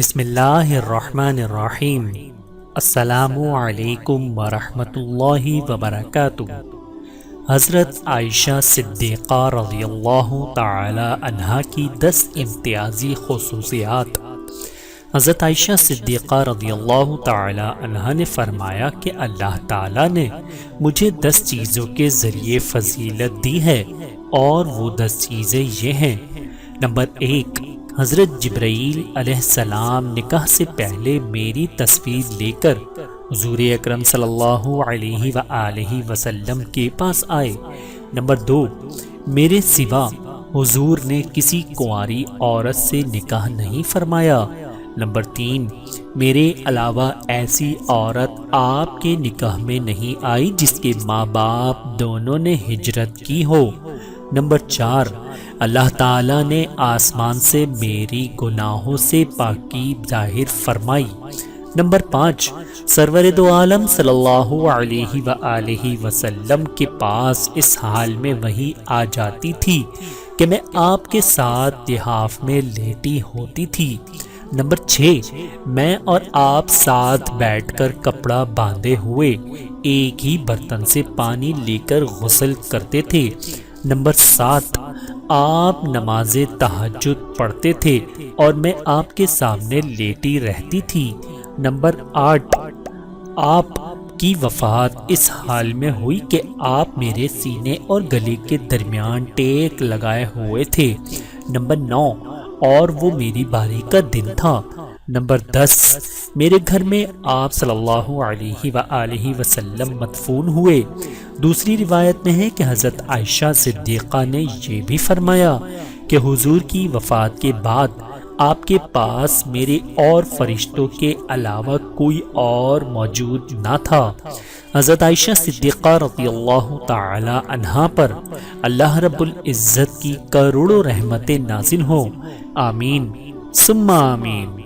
بسم اللہ الرحمن الرحیم۔ السلام علیکم ورحمۃ اللہ وبرکاتہ۔ حضرت عائشہ صدیقہ رضی اللہ تعالی عنہا کی 10 امتیازی خصوصیات۔ حضرت عائشہ صدیقہ رضی اللہ تعالی عنہا نے فرمایا کہ اللہ تعالی نے مجھے 10 چیزوں کے ذریعے فضیلت دی ہے، اور وہ 10 چیزیں یہ ہیں۔ نمبر 1، حضرت جبرائیل علیہ السلام نکاح سے پہلے میری تصویر لے کر حضور اکرم صلی اللہ علیہ وآلہ وسلم کے پاس آئے۔ نمبر 2، میرے سوا حضور نے کسی کنواری عورت سے نکاح نہیں فرمایا۔ نمبر 3، میرے علاوہ ایسی عورت آپ کے نکاح میں نہیں آئی جس کے ماں باپ دونوں نے ہجرت کی ہو۔ نمبر 4، اللہ تعالیٰ نے آسمان سے میری گناہوں سے پاکی ظاہر فرمائی۔ نمبر 5، سرور دو عالم صلی اللہ علیہ وآلہ وسلم کے پاس اس حال میں وحی آ جاتی تھی کہ میں آپ کے ساتھ لحاف میں لیٹی ہوتی تھی۔ نمبر 6، میں اور آپ ساتھ بیٹھ کر کپڑا باندھے ہوئے ایک ہی برتن سے پانی لے کر غسل کرتے تھے۔ نمبر 7، آپ نماز تہجد پڑھتے تھے اور میں آپ کے سامنے لیٹی رہتی تھی۔ نمبر 8، آپ کی وفات اس حال میں ہوئی کہ آپ میرے سینے اور گلے کے درمیان ٹیک لگائے ہوئے تھے۔ نمبر 9، اور وہ میری باری کا دن تھا۔ نمبر 10، میرے گھر میں آپ صلی اللہ علیہ وآلہ وسلم مدفون ہوئے۔ دوسری روایت میں ہے کہ حضرت عائشہ صدیقہ نے یہ بھی فرمایا کہ حضور کی وفات کے بعد آپ کے پاس میرے اور فرشتوں کے علاوہ کوئی اور موجود نہ تھا۔ حضرت عائشہ صدیقہ رضی اللہ تعالی عنہا پر اللہ رب العزت کی کروڑوں رحمتیں نازل ہوں۔ آمین ثم آمین۔